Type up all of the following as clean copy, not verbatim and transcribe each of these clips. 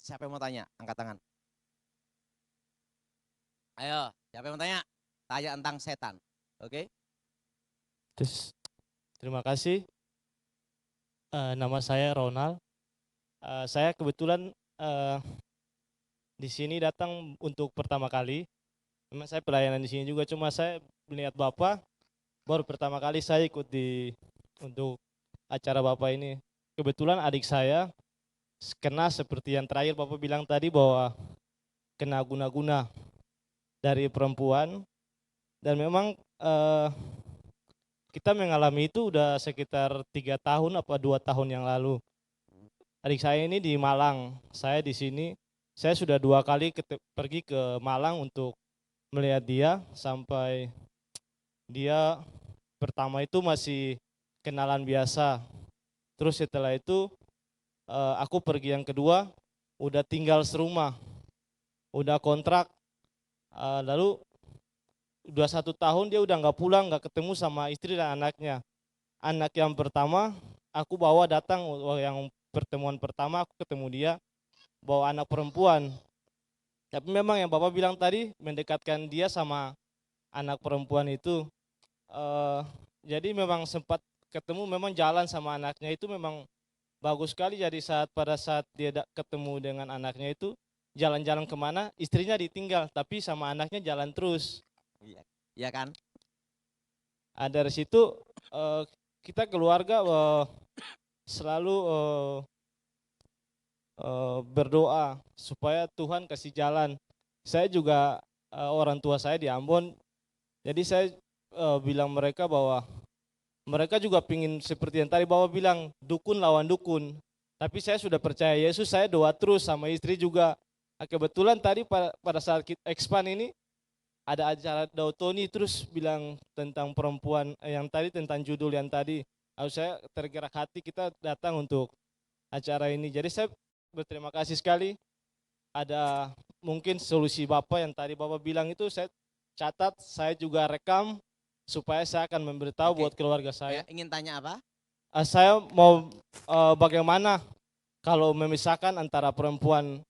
Siapa yang mau tanya? Angkat tangan. Ayo, siapa yang mau tanya? Tanya tentang setan. Oke? Terus, terima kasih. Nama saya Ronald. Saya kebetulan di sini datang untuk pertama kali. Memang saya pelayanan di sini juga, cuma saya melihat Bapak baru pertama kali saya ikut untuk acara Bapak ini. Kebetulan adik saya kena seperti yang terakhir Bapak bilang tadi, bahwa kena guna-guna dari perempuan. Dan memang kita mengalami itu udah sekitar 3 tahun apa 2 tahun yang lalu. Adik saya ini di Malang, saya di sini. Saya sudah 2 kali pergi ke Malang untuk melihat dia, sampai dia pertama itu masih kenalan biasa. Terus setelah itu aku pergi yang kedua, udah tinggal serumah, udah kontrak. Lalu udah 1 tahun dia udah nggak pulang, nggak ketemu sama istri dan anaknya. Anak yang pertama aku bawa datang, yang pertemuan pertama aku ketemu dia, bawa anak perempuan. Tapi memang yang Bapak bilang tadi, mendekatkan dia sama anak perempuan itu. eh, jadi memang sempat ketemu, memang jalan sama anaknya itu memang bagus sekali. Jadi pada saat dia ketemu dengan anaknya itu, jalan-jalan kemana, istrinya ditinggal, tapi sama anaknya jalan terus. Iya. Iya kan? Dari situ eh, kita keluarga selalu berdoa supaya Tuhan kasih jalan. Saya juga orang tua saya di Ambon, jadi saya bilang mereka bahwa mereka juga pingin seperti yang tadi Bapak bilang, dukun lawan dukun. Tapi saya sudah percaya Yesus, saya doa terus sama istri juga. Kebetulan tadi pada saat kita expand ini, ada acara Dautoni terus bilang tentang perempuan, yang tadi tentang judul yang tadi. Lalu saya tergerak hati, kita datang untuk acara ini. Jadi saya berterima kasih sekali. Ada mungkin solusi Bapak yang tadi Bapak bilang itu, saya catat, saya juga rekam supaya saya akan memberitahu Oke. buat keluarga saya. Ingin tanya apa? Saya mau bagaimana kalau memisahkan antara perempuan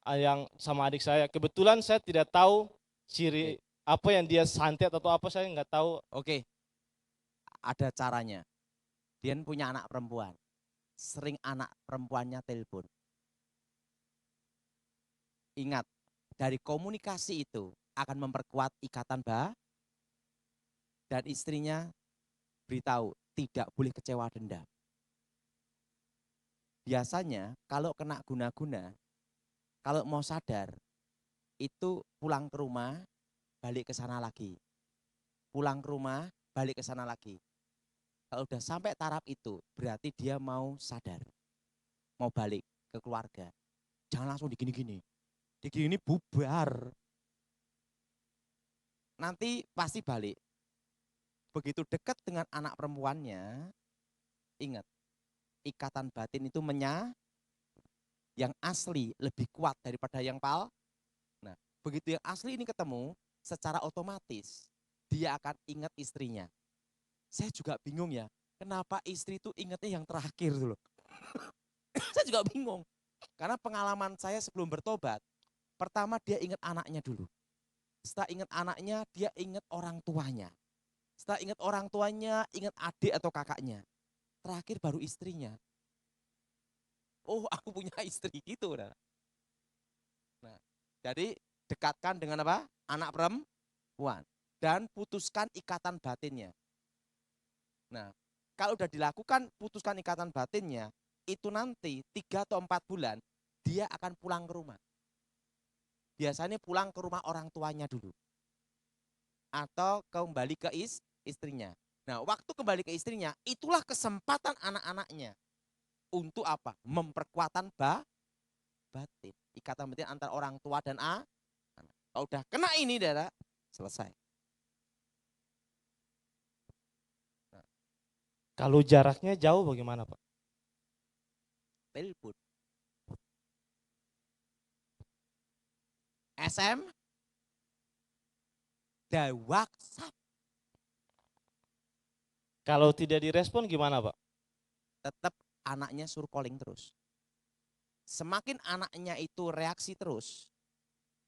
yang sama adik saya. Kebetulan saya tidak tahu Oke. ciri apa yang dia santet atau apa, saya nggak tahu. Oke. Ada caranya. Dia punya anak perempuan. Sering anak perempuannya telepon. Ingat, dari komunikasi itu akan memperkuat ikatan dan istrinya beritahu tidak boleh kecewa dendam. Biasanya kalau kena guna-guna, kalau mau sadar, itu pulang ke rumah, balik ke sana lagi. Pulang ke rumah, balik ke sana lagi. Kalau udah sampai taraf itu, berarti dia mau sadar, mau balik ke keluarga. Jangan langsung digini-gini. Digini bubar. Nanti pasti balik. Begitu dekat dengan anak perempuannya, ingat, ikatan batin itu yang asli lebih kuat daripada yang Nah, begitu yang asli ini ketemu, secara otomatis dia akan ingat istrinya. Saya juga bingung ya, kenapa istri itu ingatnya yang terakhir dulu. Saya juga bingung. Karena pengalaman saya sebelum bertobat, pertama dia ingat anaknya dulu. Setelah ingat anaknya, dia ingat orang tuanya. Setelah ingat orang tuanya, ingat adik atau kakaknya. Terakhir baru istrinya. Oh, aku punya istri gitu. Nah, jadi dekatkan dengan apa? Anak perempuan. Dan putuskan ikatan batinnya. Nah, kalau udah dilakukan putuskan ikatan batinnya, itu nanti 3 atau 4 bulan, dia akan pulang ke rumah. Biasanya pulang ke rumah orang tuanya dulu. Atau kembali ke istrinya. Nah, waktu kembali ke istrinya, itulah kesempatan anak-anaknya. Untuk apa? Memperkuatan batin. Ikatan batin antara orang tua dan anak. Kalau udah kena ini, darah, selesai. Nah, Kalau jaraknya jauh bagaimana Pak? telepon. SM dan WhatsApp. Kalau tidak direspon gimana Pak? Tetap anaknya suruh calling terus. Semakin anaknya itu reaksi terus,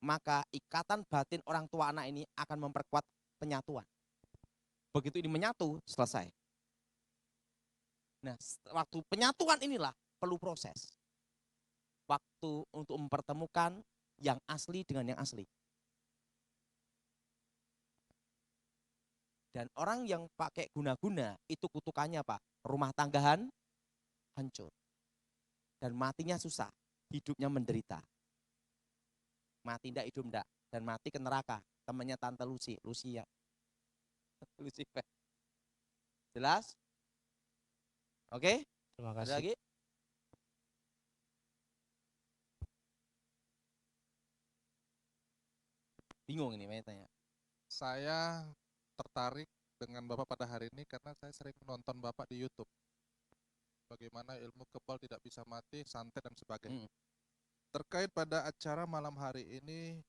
maka ikatan batin orang tua anak ini akan memperkuat penyatuan. Begitu ini menyatu, selesai. Nah, waktu penyatuan inilah perlu proses. Waktu untuk mempertemukan yang asli dengan yang asli. Dan orang yang pakai guna-guna, itu kutukannya apa? Rumah tanggahan hancur. Dan matinya susah, hidupnya menderita. Mati ndak, hidup ndak. Dan mati ke neraka. Temannya Tante Lucia. Lucifer. Jelas? Oke? Terima Ada kasih. lagi? Bingung ini banyak tanya. Saya tertarik dengan Bapak pada hari ini karena saya sering menonton Bapak di YouTube. Bagaimana ilmu kebal tidak bisa mati, santet dan sebagainya. Terkait pada acara malam hari ini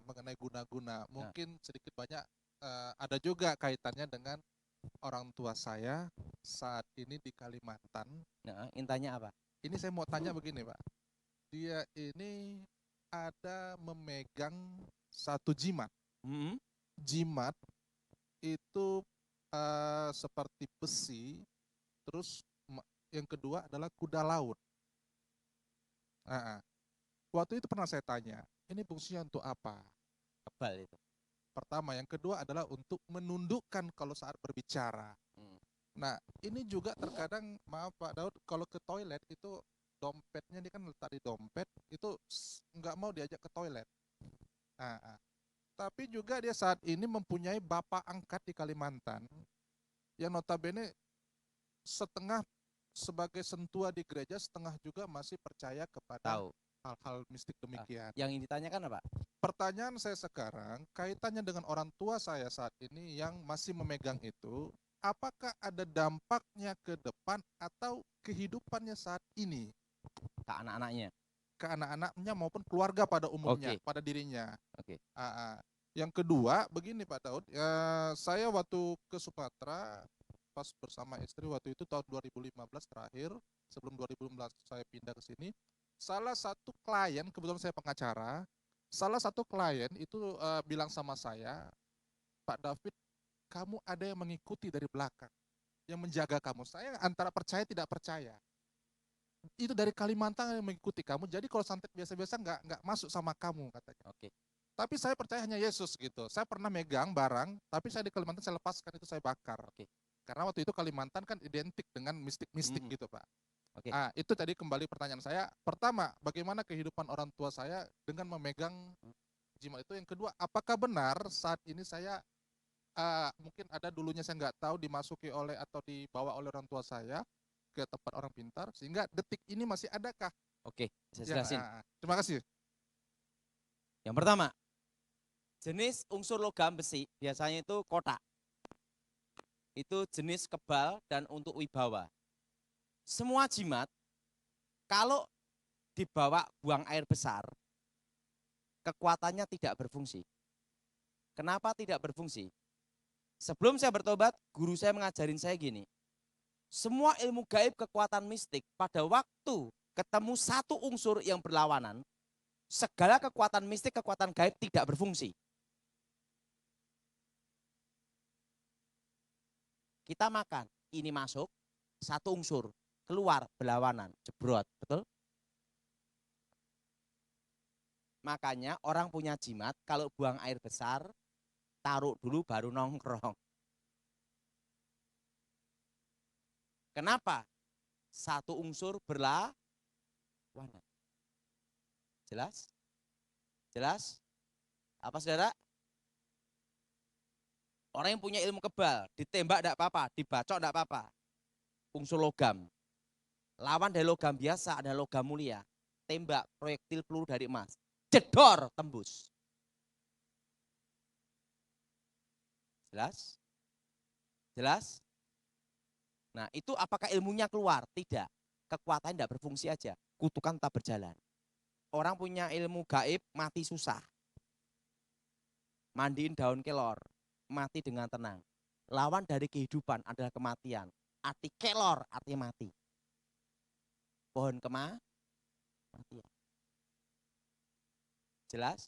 mengenai guna-guna, mungkin sedikit banyak ada juga kaitannya dengan orang tua saya saat ini di Kalimantan. Nah, intanya apa? Ini saya mau tanya begini, Pak. Dia ini ada memegang satu jimat. Jimat itu seperti besi, terus yang kedua adalah kuda laut. Waktu itu pernah saya tanya, ini fungsinya untuk apa? Kebal itu. Pertama, yang kedua adalah untuk menundukkan kalau saat berbicara. Nah, ini juga terkadang, maaf Pak Daud, kalau ke toilet itu dompetnya dia kan letak di dompet, itu nggak mau diajak ke toilet. Tapi juga dia saat ini mempunyai bapak angkat di Kalimantan, yang notabene setengah sebagai sentua di gereja, setengah juga masih percaya kepada hal-hal mistik demikian. Yang ini ditanyakan apa? Pertanyaan saya sekarang, kaitannya dengan orang tua saya saat ini yang masih memegang itu, apakah ada dampaknya ke depan atau kehidupannya saat ini? Ke anak-anaknya? Ke anak-anaknya maupun keluarga pada umumnya, pada dirinya. Yang kedua, begini Pak Daud, saya waktu ke Sumatera, pas bersama istri waktu itu tahun 2015 terakhir, sebelum 2015 saya pindah ke sini, salah satu klien, kebetulan saya pengacara, salah satu klien itu bilang sama saya, Pak David, kamu ada yang mengikuti dari belakang, yang menjaga kamu. Saya antara percaya tidak percaya. Itu dari Kalimantan yang mengikuti kamu, jadi kalau santet biasa-biasa nggak masuk sama kamu katanya. Tapi saya percaya hanya Yesus gitu. Saya pernah megang barang, tapi saya di Kalimantan saya lepaskan, itu saya bakar. Karena waktu itu Kalimantan kan identik dengan mistik-mistik gitu Pak. Itu tadi kembali pertanyaan saya. Pertama, bagaimana kehidupan orang tua saya dengan memegang jimat itu. Yang kedua, apakah benar saat ini saya mungkin ada dulunya saya nggak tahu dimasuki oleh atau dibawa oleh orang tua saya ke tempat orang pintar, sehingga detik ini masih adakah? Saya jelasin. Terima kasih. Yang pertama, jenis unsur logam besi biasanya itu kotak. Itu jenis kebal dan untuk wibawa. Semua jimat, kalau dibawa buang air besar, kekuatannya tidak berfungsi. Kenapa tidak berfungsi? Sebelum saya bertobat, guru saya mengajarin saya gini, semua ilmu gaib kekuatan mistik pada waktu ketemu satu unsur yang berlawanan, segala kekuatan mistik, kekuatan gaib tidak berfungsi. Kita makan, ini masuk, satu unsur, keluar berlawanan, jebrot, betul? Makanya orang punya jimat, kalau buang air besar, taruh dulu baru nongkrong. Kenapa? Satu unsur berlawanan. Jelas? Jelas? Apa saudara? Orang yang punya ilmu kebal, ditembak tidak apa-apa, dibacok tidak apa-apa. Unsur logam. Lawan dari logam biasa ada logam mulia. Tembak proyektil peluru dari emas. Jedor tembus. Jelas? Jelas? Nah itu apakah ilmunya keluar? Tidak. Kekuatannya tidak berfungsi aja. Kutukan tetap berjalan. Orang punya ilmu gaib mati susah. Mandiin daun kelor. Mati dengan tenang. Lawan dari kehidupan adalah kematian. Arti kelor artinya mati. pohon kematian. Jelas?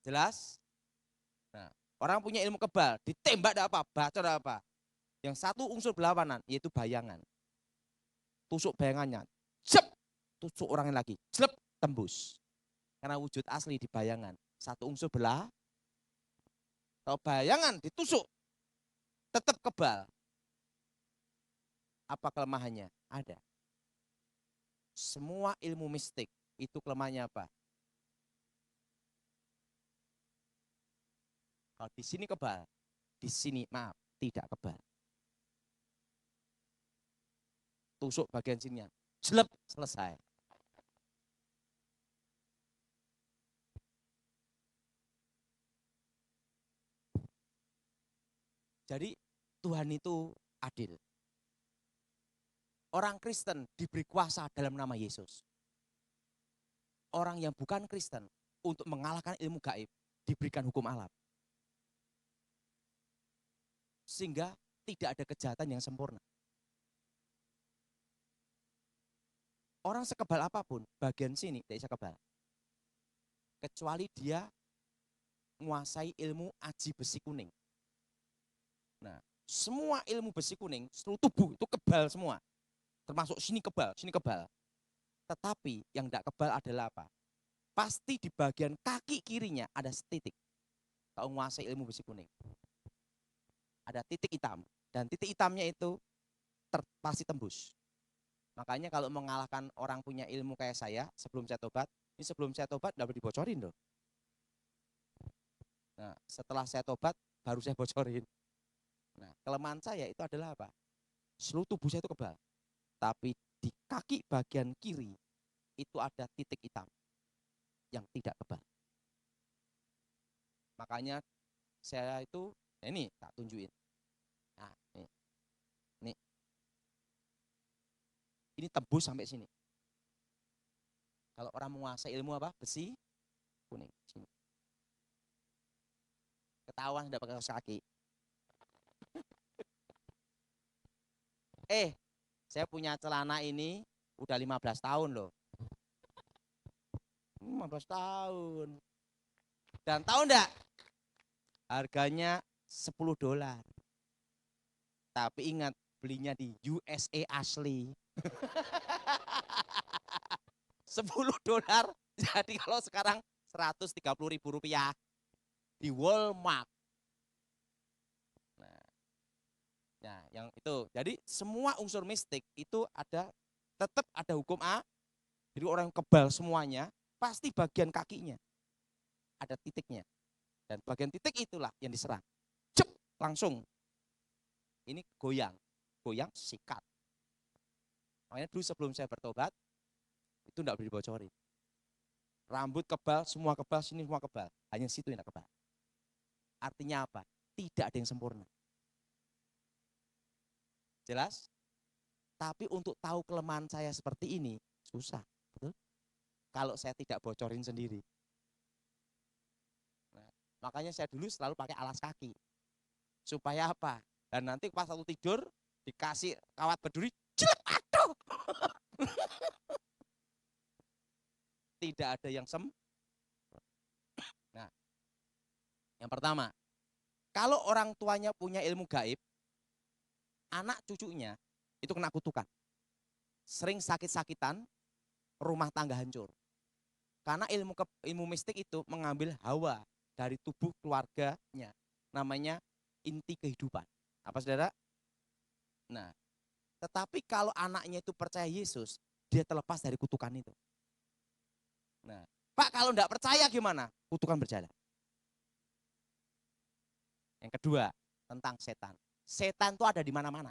Jelas? Nah, orang punya ilmu kebal, ditembak ada apa? Bacor ada apa? Yang satu unsur berlawanan, yaitu bayangan. Tusuk bayangannya, cep, tusuk orangnya lagi, cep, tembus. Karena wujud asli di bayangan. Satu unsur belah, kalau bayangan ditusuk, tetap kebal. Apa kelemahannya? Ada. Semua ilmu mistik, itu kelemahannya apa? Kalau di sini kebal, di sini maaf, tidak kebal. Tusuk bagian sininya, jelep, selesai. Jadi Tuhan itu adil. Orang Kristen diberi kuasa dalam nama Yesus. Orang yang bukan Kristen untuk mengalahkan ilmu gaib diberikan hukum alam. Sehingga tidak ada kejahatan yang sempurna. Orang sekebal apapun, bagian sini tidak bisa kebal. Kecuali dia menguasai ilmu aji besi kuning. Nah, semua ilmu besi kuning, seluruh tubuh itu kebal semua. Termasuk sini kebal, sini kebal. Tetapi yang tidak kebal adalah apa? Pasti di bagian kaki kirinya ada titik. Kalau menguasai ilmu besi kuning. Ada titik hitam. Dan titik hitamnya itu pasti tembus. Makanya kalau mengalahkan orang punya ilmu kayak saya, sebelum saya tobat, ini sebelum saya tobat tidak boleh dibocorin loh. Nah, setelah saya tobat, baru saya bocorin. Nah, kelemahan saya itu adalah apa? Seluruh tubuh saya itu kebal. Tapi di kaki bagian kiri, itu ada titik hitam yang tidak kebal. Makanya saya itu, nah ini tak tunjukin. Nah, ini tembus sampai sini. Kalau orang menguasai ilmu apa? Besi kuning. Sini. Ketahuan tidak pakai kaos kaki. Saya punya celana ini udah 15 tahun loh. 15 tahun. Dan tahu enggak? Harganya $10. Tapi ingat, belinya di USA asli. $10. Jadi kalau sekarang Rp130.000 di Walmart. Nah, yang itu. Jadi semua unsur mistik itu tetap ada hukum A. Jadi orang yang kebal semuanya, pasti bagian kakinya ada titiknya. Dan bagian titik itulah yang diserang. Cep, langsung. Ini goyang, sikat. Makanya dulu sebelum saya bertobat, itu enggak boleh dibocorin. Rambut kebal, semua kebal, sini semua kebal. Hanya situ yang kebal. Artinya apa? Tidak ada yang sempurna. Jelas? Tapi untuk tahu kelemahan saya seperti ini, susah. Betul? Kalau saya tidak bocorin sendiri. Nah, makanya saya dulu selalu pakai alas kaki. Supaya apa? Dan nanti pas satu tidur, dikasih kawat berduri, jelek, aduh. Tidak ada yang Nah, yang pertama, kalau orang tuanya punya ilmu gaib, anak cucunya itu kena kutukan. Sering sakit-sakitan, rumah tangga hancur. Karena ilmu mistik itu mengambil hawa dari tubuh keluarganya. Namanya inti kehidupan. Apa saudara? Nah, tetapi kalau anaknya itu percaya Yesus, dia terlepas dari kutukan itu. Nah, Pak kalau enggak percaya gimana? Kutukan berjalan. Yang kedua, tentang setan. Setan itu ada di mana-mana.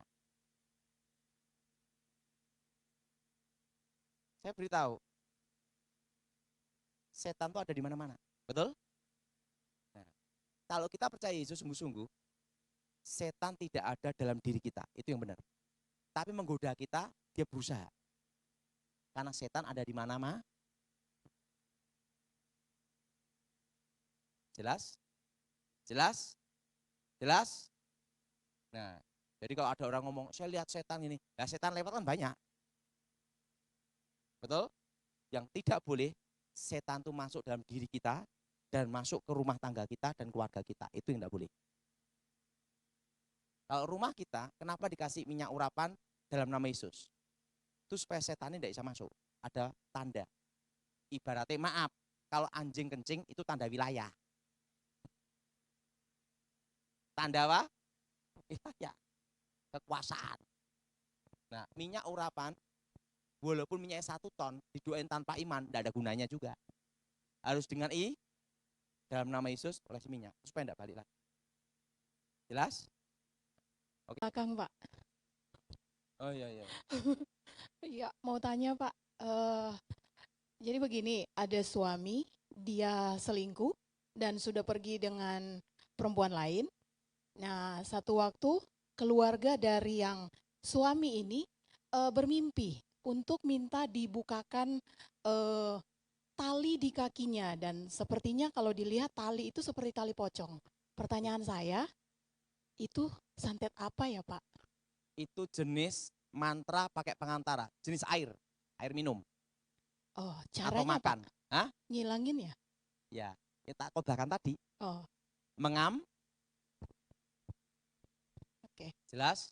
Saya beritahu, setan itu ada di mana-mana. Betul? Nah, kalau kita percaya Yesus sungguh-sungguh, setan tidak ada dalam diri kita. Itu yang benar. Tapi menggoda kita, dia berusaha. Karena setan ada di mana-mana. Jelas? Jelas? Jelas? Nah, jadi kalau ada orang ngomong, saya lihat setan ini. Nah, setan lewat kan banyak. Betul? Yang tidak boleh setan itu masuk dalam diri kita dan masuk ke rumah tangga kita dan keluarga kita. Itu yang tidak boleh. Kalau rumah kita, kenapa dikasih minyak urapan dalam nama Yesus? Itu supaya setan ini tidak bisa masuk. Ada tanda. Ibaratnya maaf, kalau anjing kencing itu tanda wilayah. Tanda apa? Wilayah. Kekuasaan. Nah, minyak urapan, walaupun minyaknya 1 ton, didoain tanpa iman, tidak ada gunanya juga. Harus dengan dalam nama Yesus, olesi minyak, supaya tidak balik lagi. Jelas? Oke. Kang, Pak. Oh iya, iya. Iya, mau tanya Pak. Jadi begini, ada suami, dia selingkuh dan sudah pergi dengan perempuan lain. Nah, satu waktu keluarga dari yang suami ini bermimpi untuk minta dibukakan tali di kakinya, dan sepertinya kalau dilihat tali itu seperti tali pocong. Pertanyaan saya, itu santet apa ya Pak? Itu jenis mantra pakai pengantara, jenis air minum. Oh, atau caranya makan. Pak? Hah? Ngilangin ya? Ya, kita kodakan tadi. Oh, Mengam. oke. Jelas?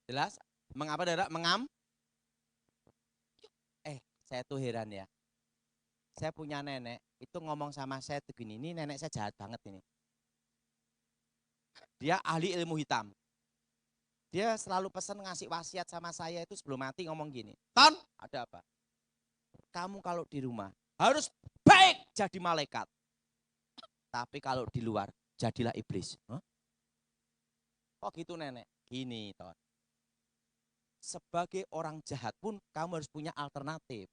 Jelas? Mengapa daerah mengam? Saya tuh heran ya. Saya punya nenek, itu ngomong sama saya tuh gini, ini nenek saya jahat banget ini. Dia ahli ilmu hitam. Dia selalu pesan ngasih wasiat sama saya itu sebelum mati ngomong gini. Ton, ada apa? Kamu kalau di rumah harus baik jadi malaikat. Tapi kalau di luar jadilah iblis. Hah? Kok gitu nenek? Gini Ton. Sebagai orang jahat pun kamu harus punya alternatif.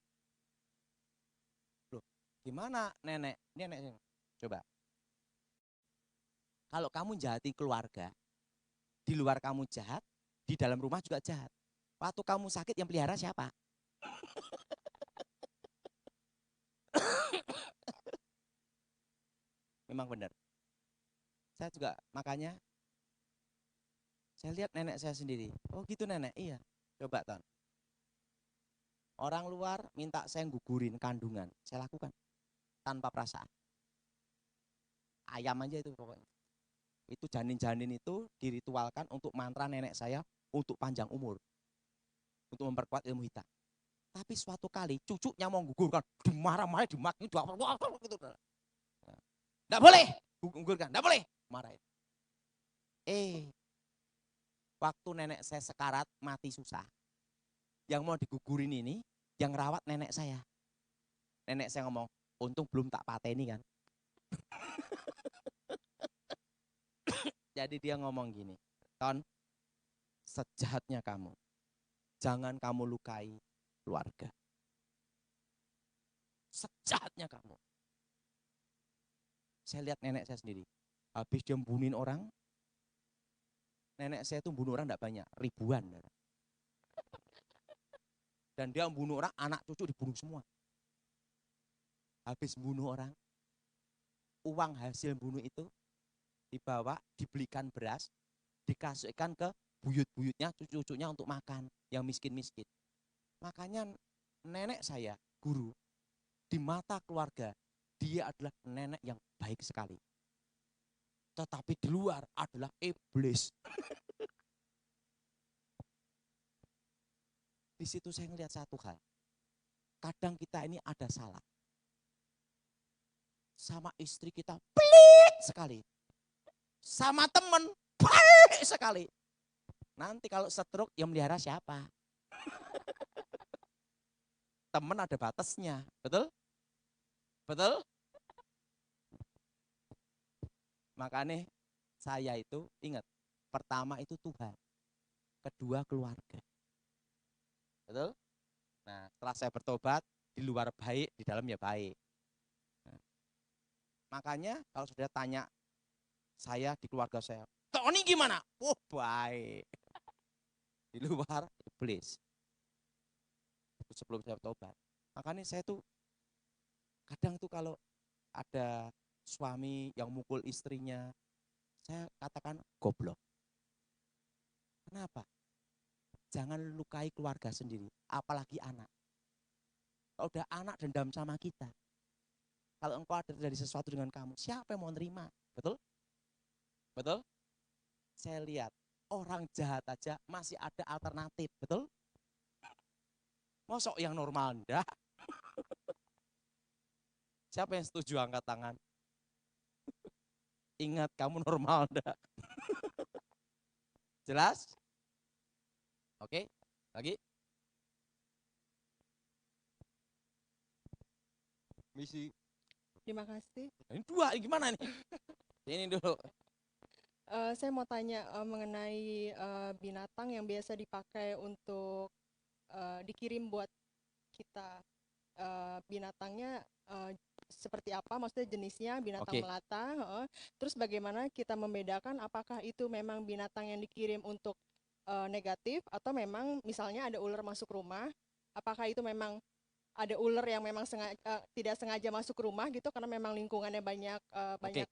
Loh, gimana nenek? Nenek, coba. Kalau kamu jahati keluarga, di luar kamu jahat, di dalam rumah juga jahat. Waktu kamu sakit yang pelihara siapa? Memang benar. Saya juga makanya saya lihat nenek saya sendiri. Oh gitu nenek, iya. Coba Ton. Orang luar minta saya gugurin kandungan, saya lakukan tanpa perasaan. Ayam aja itu pokoknya. Itu janin-janin itu diritualkan untuk mantra nenek saya untuk panjang umur. Untuk memperkuat ilmu hitam. Tapi suatu kali cucunya mau gugurkan, dimarah-marah, dimaki, gitu. Nggak boleh, gugurkan, nggak boleh. Marahin. Waktu nenek saya sekarat, mati susah. Yang mau digugurin ini, yang rawat nenek saya. Nenek saya ngomong, untung belum tak pateni kan. Jadi dia ngomong gini, Ton, sejahatnya kamu, jangan kamu lukai keluarga. Sejahatnya kamu. Saya lihat nenek saya sendiri, habis dia membunuhin orang, nenek saya itu bunuh orang enggak banyak, ribuan. Dan dia membunuh orang, anak cucu dibunuh semua. Habis bunuh orang, uang hasil bunuh itu dibawa, dibelikan beras, dikasihkan ke buyut-buyutnya, cucu-cucunya untuk makan, yang miskin-miskin. Makanya nenek saya, guru, di mata keluarga, dia adalah nenek yang baik sekali. Tetapi di luar adalah iblis. Di situ saya melihat satu hal. Kadang kita ini ada salah. Sama istri kita pelit sekali. Sama teman baik sekali. Nanti kalau stroke yang melihara siapa? Teman ada batasnya, betul? Betul? Makanya saya itu ingat, pertama itu Tuhan, kedua keluarga. Betul? Nah, setelah saya bertobat, di luar baik, di dalam ya baik. Nah, makanya kalau sudah tanya saya di keluarga saya, Tony gimana? Oh baik. Di luar iblis. Itu sebelum saya bertobat. Makanya saya tuh kadang tuh kalau ada suami yang mukul istrinya, saya katakan goblok. Kenapa? Jangan lukai keluarga sendiri, apalagi anak. Kalau udah anak dendam sama kita, kalau engkau ada terjadi sesuatu dengan kamu, siapa yang mau nerima? Betul? Betul? Saya lihat orang jahat aja masih ada alternatif, betul? Mosok yang normal enggak? Siapa yang setuju angkat tangan? Ingat kamu normal enggak? Jelas? Oke, lagi. Misi. Terima kasih. Ini dua, ini gimana nih? Ini dulu. Saya mau tanya mengenai binatang yang biasa dipakai untuk dikirim buat kita. Binatangnya seperti apa? Maksudnya jenisnya binatang melata. Terus bagaimana kita membedakan apakah itu memang binatang yang dikirim untuk negatif atau memang misalnya ada ular masuk rumah? Apakah itu memang ada ular yang memang tidak sengaja masuk ke rumah gitu karena memang lingkungannya banyak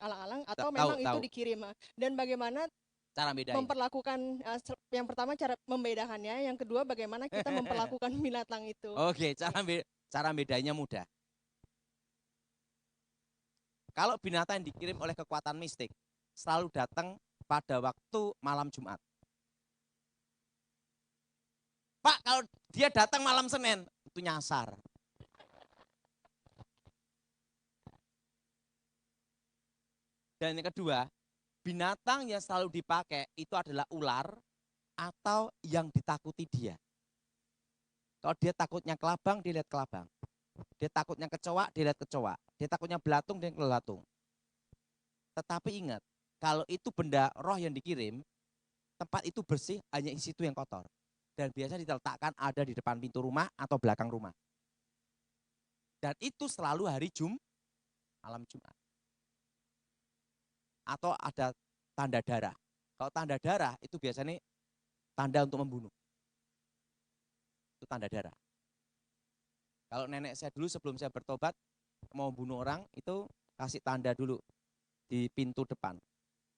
alang-alang atau memang itu dikirim, dan bagaimana cara memperlakukan yang pertama cara membedakannya, yang kedua bagaimana kita memperlakukan binatang itu. Oke, cara bedanya mudah. Kalau binatang yang dikirim oleh kekuatan mistik selalu datang pada waktu malam Jumat. Pak, kalau dia datang malam Senin itu nyasar. Dan yang kedua, binatang yang selalu dipakai itu adalah ular atau yang ditakuti dia. Kalau dia takutnya kelabang, dia lihat kelabang. Dia takutnya kecoa, dia lihat kecoa. Dia takutnya belatung, dia belatung. Tetapi ingat, kalau itu benda roh yang dikirim, tempat itu bersih, hanya isi itu yang kotor. Dan biasa diletakkan ada di depan pintu rumah atau belakang rumah. Dan itu selalu hari malam Jumat. Atau ada tanda darah. Kalau tanda darah itu biasanya tanda untuk membunuh. Itu tanda darah. Kalau nenek saya dulu sebelum saya bertobat mau bunuh orang itu kasih tanda dulu di pintu depan.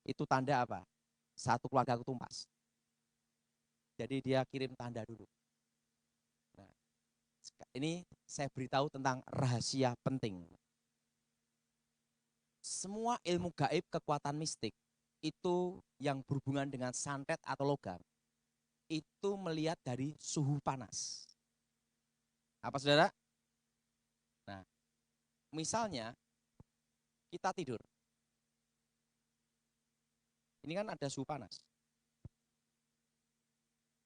Itu tanda apa? Satu keluarga aku tumpas. Jadi dia kirim tanda dulu. Nah, ini saya beritahu tentang rahasia penting. Semua ilmu gaib kekuatan mistik itu yang berhubungan dengan santet atau logam itu melihat dari suhu panas. Apa saudara? Nah, misalnya kita tidur. Ini kan ada suhu panas.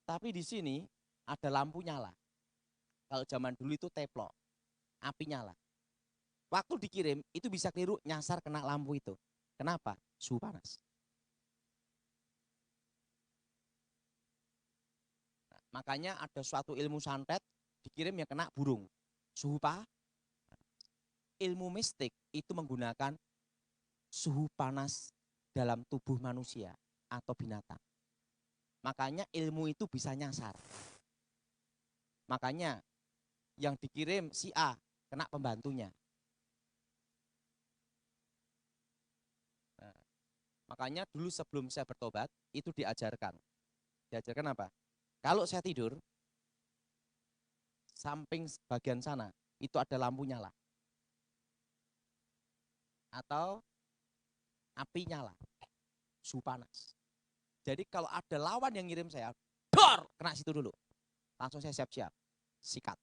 Tapi di sini ada lampu nyala. Kalau zaman dulu itu teplok, api nyala. Waktu dikirim itu bisa keliru nyasar kena lampu itu. Kenapa? Suhu panas. Nah, makanya ada suatu ilmu santet dikirim yang kena burung. Suhu panas. Ilmu mistik itu menggunakan suhu panas dalam tubuh manusia atau binatang. Makanya ilmu itu bisa nyasar. Makanya yang dikirim si A kena pembantunya. Nah, makanya dulu sebelum saya bertobat itu diajarkan. Diajarkan apa? Kalau saya tidur, samping bagian sana itu ada lampu nyala. Atau api nyala, suhu panas. Jadi kalau ada lawan yang ngirim saya, dor, kena situ dulu. Langsung saya siap-siap, sikat.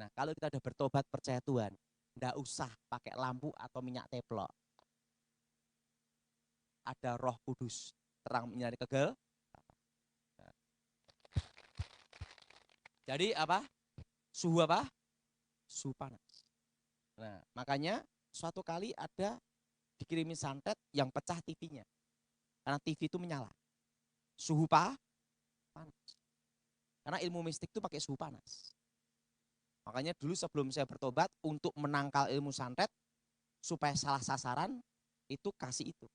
Nah kalau kita udah bertobat percaya Tuhan, enggak usah pakai lampu atau minyak teplok. Ada Roh Kudus, terang menyinari kegel. Jadi apa? Suhu apa? Suhu panas. Nah, makanya suatu kali ada dikirimin santet yang pecah TV-nya. Karena TV itu menyala. Suhu panas. Karena ilmu mistik itu pakai suhu panas. Makanya dulu sebelum saya bertobat untuk menangkal ilmu santet supaya salah sasaran itu kasih itu.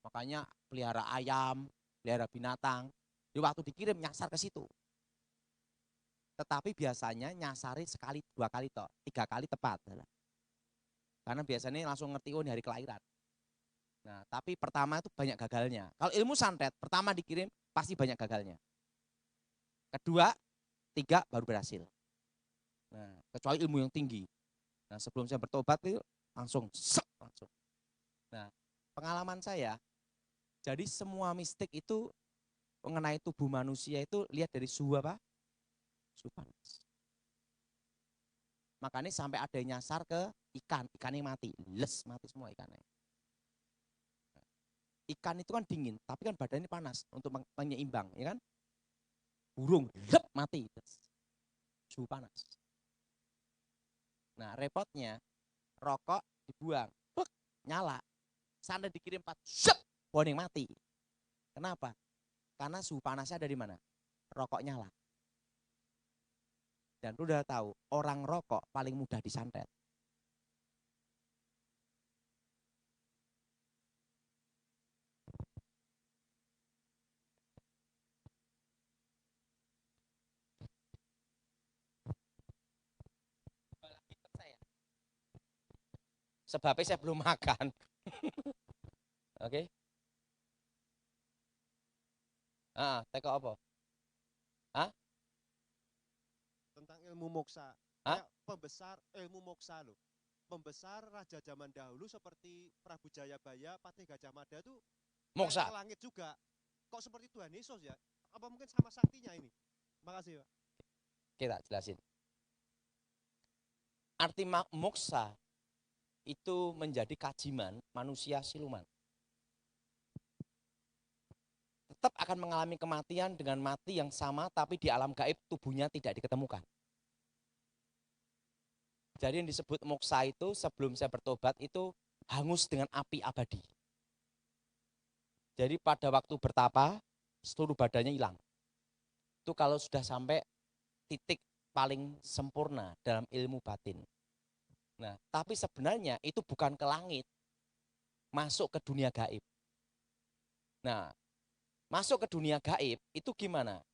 Makanya pelihara ayam, pelihara binatang. Di waktu dikirim nyasar ke situ. Tetapi biasanya nyasari sekali, 2 kali toh, 3 kali tepat. Karena biasanya langsung ngerti oh ini hari kelahiran. Nah, tapi pertama itu banyak gagalnya. Kalau ilmu santet, pertama dikirim pasti banyak gagalnya. Kedua, tiga baru berhasil. Nah, kecuali ilmu yang tinggi. Nah, sebelum saya bertobat itu langsung. Nah, pengalaman saya, jadi semua mistik itu mengenai tubuh manusia itu lihat dari suhu apa? Suhu panas. Makanya sampai ada yang nyasar ke ikannya mati, mati semua ikannya. Ikan itu kan dingin, tapi kan badannya panas untuk menyeimbang, ya kan? Burung, mati, suhu panas. Nah, repotnya rokok dibuang, nyala, sana dikirim 4, boning mati. Kenapa? Karena suhu panasnya dari mana? Rokok nyala. Dan lu udah tahu, orang rokok paling mudah disantet. Sebabnya saya belum makan. Oke. Teko apa? Hah? Tentang ilmu moksa. Hah? Pembesar ilmu moksa loh. Pembesar raja zaman dahulu seperti Prabu Jayabaya, Patih Gajah Mada itu Moksa. ke langit juga. Kok seperti Tuhan Yesus ya? Apa mungkin sama saktinya ini? Makasih, Pak. Kita jelasin. Arti moksa itu menjadi kajiman manusia siluman. Tetap akan mengalami kematian dengan mati yang sama, tapi di alam gaib tubuhnya tidak diketemukan. Jadi yang disebut moksa itu sebelum saya bertobat itu hangus dengan api abadi. Jadi pada waktu bertapa, seluruh badannya hilang. Itu kalau sudah sampai titik paling sempurna dalam ilmu batin. Nah, tapi sebenarnya itu bukan ke langit, masuk ke dunia gaib. Nah, masuk ke dunia gaib itu gimana?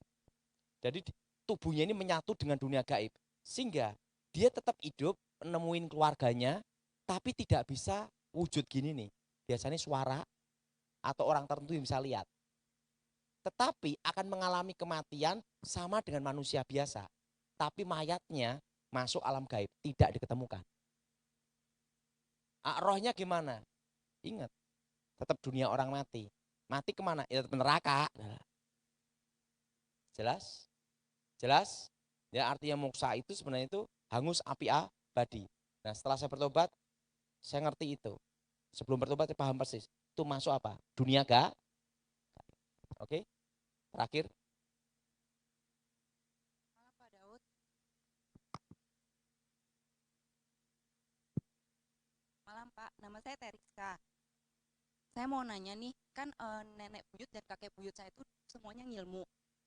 Jadi tubuhnya ini menyatu dengan dunia gaib, sehingga dia tetap hidup, nemuin keluarganya, tapi tidak bisa wujud gini nih. Biasanya suara atau orang tertentu yang bisa lihat. Tetapi akan mengalami kematian sama dengan manusia biasa. Tapi mayatnya masuk alam gaib, tidak diketemukan. Rohnya gimana? Ingat, tetap dunia orang mati. Mati kemana? Ya tetap neraka. Jelas? Jelas? Ya artinya moksa itu sebenarnya itu hangus api abadi. Nah setelah saya bertobat, saya ngerti itu. Sebelum bertobat saya paham persis. Itu masuk apa? Dunia gaib. Oke? Terakhir. Malam Pak Daud. Malam Pak, nama saya Teriska. Saya mau nanya nih, kan nenek buyut dan kakek buyut saya itu semuanya ngilmu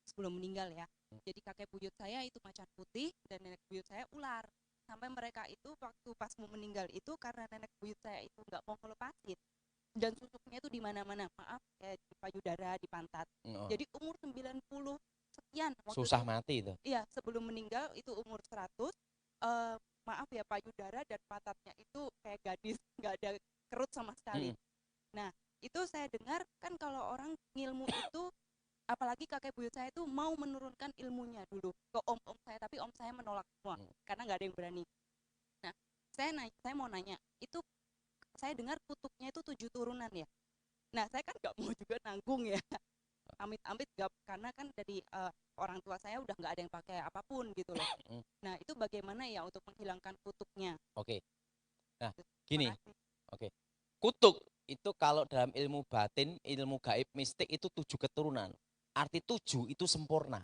sebelum meninggal ya. Jadi kakek buyut saya itu macan putih dan nenek buyut saya ular. Sampai mereka itu waktu pas mau meninggal itu karena nenek buyut saya itu nggak mau ngelepasin. Dan susuknya itu di mana-mana, maaf kayak di payudara, di pantat. Jadi umur 90 sekian. Susah itu, mati itu. Iya, sebelum meninggal itu umur 100. Maaf ya, payudara dan pantatnya itu kayak gadis, nggak ada kerut sama sekali. Nah, itu saya dengar kan kalau orang ngilmu itu, apalagi kakek buyut saya itu mau menurunkan ilmunya dulu ke om-om saya, tapi om saya menolak semua karena nggak ada yang berani. Nah, saya mau nanya, itu saya dengar kutuknya itu 7 turunan ya. Nah, saya kan nggak mau juga nanggung ya. Amit-amit gak, karena kan dari orang tua saya udah nggak ada yang pakai apapun gitu loh. Nah, itu bagaimana ya untuk menghilangkan kutuknya? Oke. Nah, gini. Oke. Kutuk itu kalau dalam ilmu batin, ilmu gaib, mistik itu 7 keturunan. Arti 7 itu sempurna.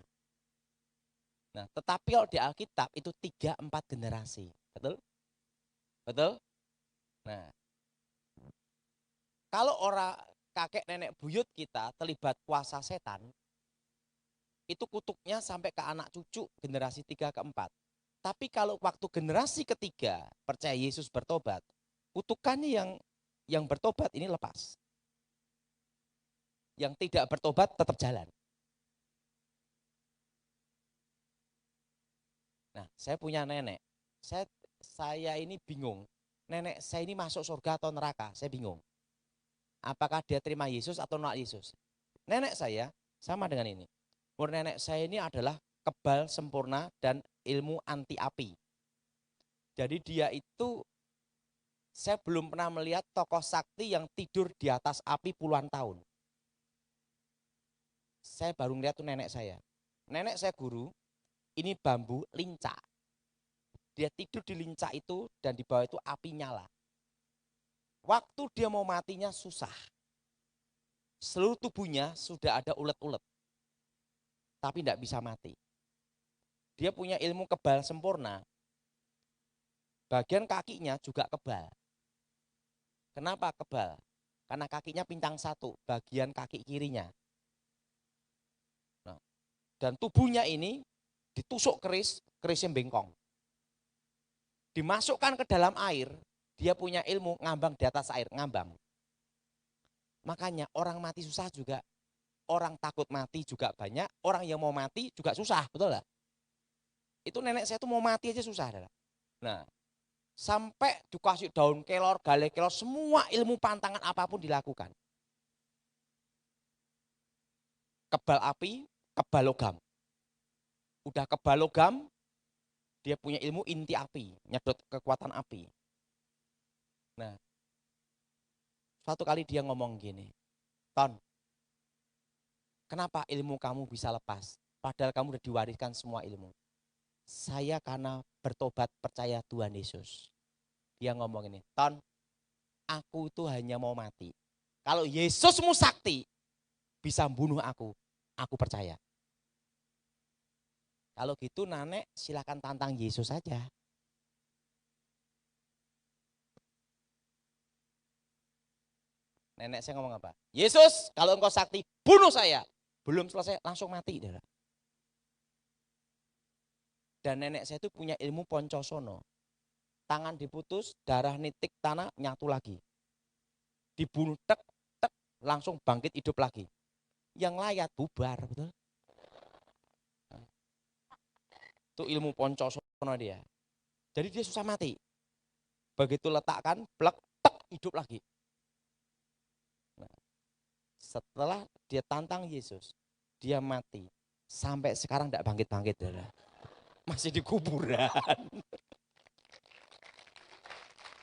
Nah, tetapi kalau di Alkitab itu 3-4 generasi. Betul? Betul? Nah, kalau orang kakek nenek buyut kita terlibat kuasa setan, itu kutuknya sampai ke anak cucu generasi 3-4. Tapi kalau waktu generasi ketiga percaya Yesus bertobat, kutukannya yang bertobat ini lepas. Yang tidak bertobat tetap jalan. Nah, saya punya nenek. Saya ini bingung. Nenek saya ini masuk surga atau neraka? Saya bingung. apakah dia terima Yesus atau nolak Yesus. Nenek saya sama dengan ini. Umur nenek saya ini adalah kebal sempurna dan ilmu anti api. Jadi dia itu, saya belum pernah melihat tokoh sakti yang tidur di atas api puluhan tahun. Saya baru melihat tuh nenek saya. Nenek saya guru, ini bambu lincah. Dia tidur di lincah itu dan di bawah itu api nyala. Waktu dia mau matinya susah. Seluruh tubuhnya sudah ada ulet-ulet. Tapi tidak bisa mati. Dia punya ilmu kebal sempurna. Bagian kakinya juga kebal. Kenapa kebal? Karena kakinya pincang satu, bagian kaki kirinya. Nah, dan tubuhnya ini ditusuk kerisnya bengkong. Dimasukkan ke dalam air, dia punya ilmu ngambang di atas air, ngambang. Makanya orang mati susah juga, orang takut mati juga banyak, orang yang mau mati juga susah, betul gak? Itu nenek saya tuh mau mati aja susah. Nah, sampai dikasih daun kelor, galai kelor, semua ilmu pantangan apapun dilakukan. Kebal api, kebal logam. Udah kebal logam, dia punya ilmu inti api, nyedot kekuatan api. Nah, suatu kali dia ngomong gini, Ton, kenapa ilmu kamu bisa lepas? Padahal kamu udah diwariskan semua ilmu. Saya karena bertobat percaya Tuhan Yesus. Dia ngomong ini, Ton, aku itu hanya mau mati. Kalau Yesusmu sakti, bisa bunuh aku percaya. Kalau gitu Nanek silakan tantang Yesus saja. Nenek saya ngomong apa? Yesus, kalau engkau sakti, bunuh saya. Belum selesai, langsung mati. Dan nenek saya itu punya ilmu poncosono. Tangan diputus, darah nitik tanah, nyatu lagi. Dibunuh, tek, tek, langsung bangkit hidup lagi. Yang layat bubar, betul? Itu ilmu poncosono dia. Jadi dia susah mati. Begitu letakkan, plek, tek, hidup lagi. Nah, setelah dia tantang Yesus, dia mati. Sampai sekarang tidak bangkit-bangkit. Masih di kuburan.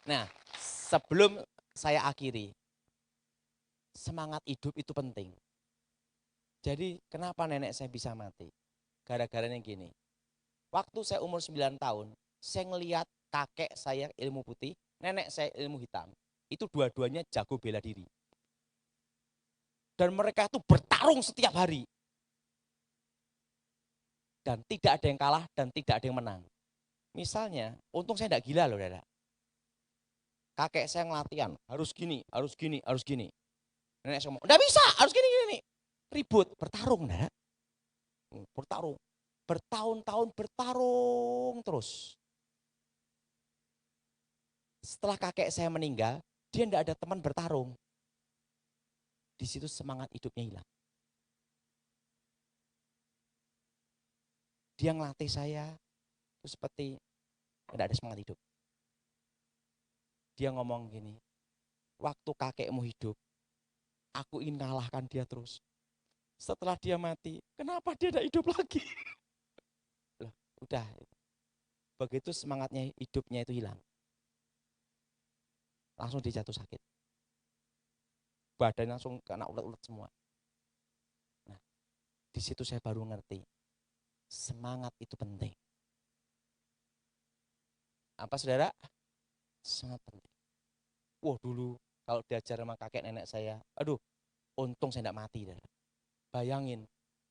Nah, sebelum saya akhiri, semangat hidup itu penting. Jadi kenapa nenek saya bisa mati? Gara-garanya gini. Waktu saya umur 9 tahun, saya ngelihat kakek saya ilmu putih, nenek saya ilmu hitam. Itu dua-duanya jago bela diri. Dan mereka itu bertarung setiap hari. Dan tidak ada yang kalah dan tidak ada yang menang. Misalnya, untung saya tidak gila loh, Dada. Kakek saya ngelatihan, harus gini, harus gini, harus gini. Nenek saya ngomong, enggak bisa, harus gini, gini. Ribut, bertarung, Dada. Bertarung. Bertahun-tahun bertarung terus. Setelah kakek saya meninggal, dia tidak ada teman bertarung. Di situ semangat hidupnya hilang. Dia ngelatih saya, itu seperti tidak ada semangat hidup. Dia ngomong gini, waktu kakekmu hidup, aku ingin kalahkan dia terus. Setelah dia mati, kenapa dia tidak hidup lagi? Loh, udah. Begitu semangatnya hidupnya itu hilang. Langsung dia jatuh sakit. Badan langsung kena ulet-ulet semua. Nah, di situ saya baru ngerti. Semangat itu penting. Apa saudara? Sangat penting. Wah dulu kalau diajar sama kakek nenek saya, aduh untung saya tidak mati. Bayangin,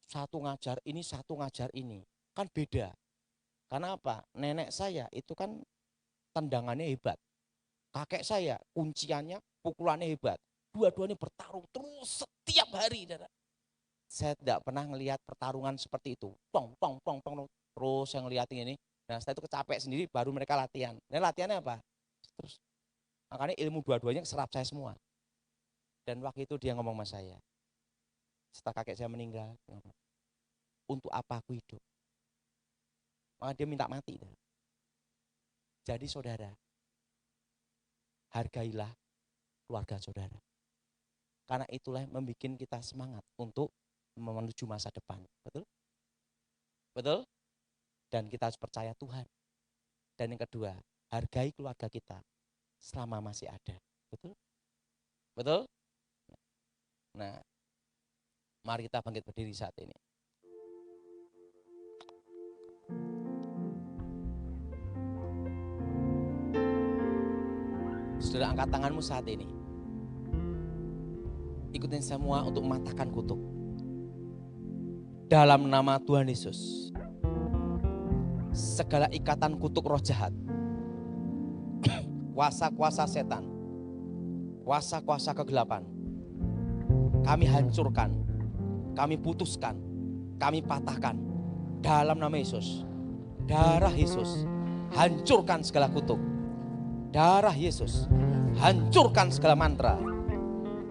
satu ngajar ini, satu ngajar ini. Kan beda. Karena apa? Nenek saya itu kan tendangannya hebat. Kakek saya kunciannya, pukulannya hebat. Dua-duanya bertarung terus setiap hari. Saya tidak pernah ngelihat pertarungan seperti itu. Tong, tong, tong, tong, terus yang ngelihat ini. Nah setelah itu kecapek sendiri baru mereka latihan. Dan latihannya apa? Terus. Makanya ilmu dua-duanya serap saya semua. Dan waktu itu dia ngomong sama saya. Setelah kakek saya meninggal. Untuk apa aku hidup? Maka dia minta mati. Jadi saudara, hargailah keluarga saudara. Karena itulah yang membuat kita semangat untuk menuju masa depan. Betul? Betul? Dan kita harus percaya Tuhan. Dan yang kedua, hargai keluarga kita selama masih ada. Betul? Betul? Nah, mari kita bangkit berdiri saat ini. Saudara, angkat tanganmu saat ini. Ikutin semua untuk mematahkan kutuk. Dalam nama Tuhan Yesus. Segala ikatan kutuk roh jahat. Kuasa-kuasa setan. Kuasa-kuasa kegelapan. Kami hancurkan. Kami putuskan. Kami patahkan. Dalam nama Yesus. Darah Yesus. Hancurkan segala kutuk. Darah Yesus. Hancurkan segala mantra.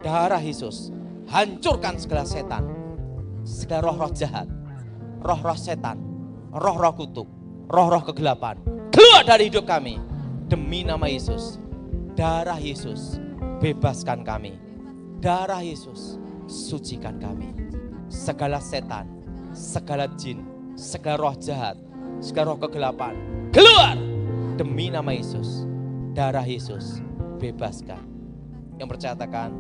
Darah Yesus. Hancurkan segala setan. Segala roh-roh jahat. Roh-roh setan. Roh-roh kutuk. Roh-roh kegelapan. Keluar dari hidup kami. Demi nama Yesus. Darah Yesus. Bebaskan kami. Darah Yesus. Sucikan kami. Segala setan. Segala jin. Segala roh jahat. Segala roh kegelapan. Keluar. Demi nama Yesus. Darah Yesus. Bebaskan. Yang percaya katakan,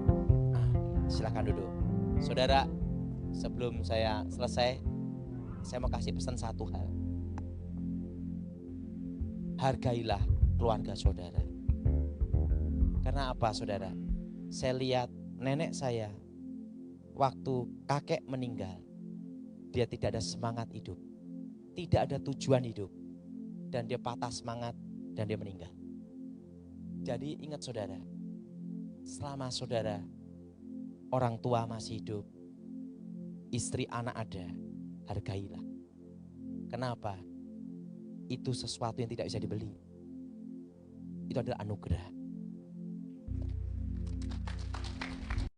silakan duduk. Saudara, sebelum saya selesai, saya mau kasih pesan satu hal. Hargailah keluarga saudara. Karena apa saudara? Saya lihat nenek saya, waktu kakek meninggal, dia tidak ada semangat hidup. Tidak ada tujuan hidup. Dan dia patah semangat dan dia meninggal. Jadi ingat saudara, selama saudara orang tua masih hidup, istri anak ada, hargailah. Kenapa? Itu sesuatu yang tidak bisa dibeli. Itu adalah anugerah.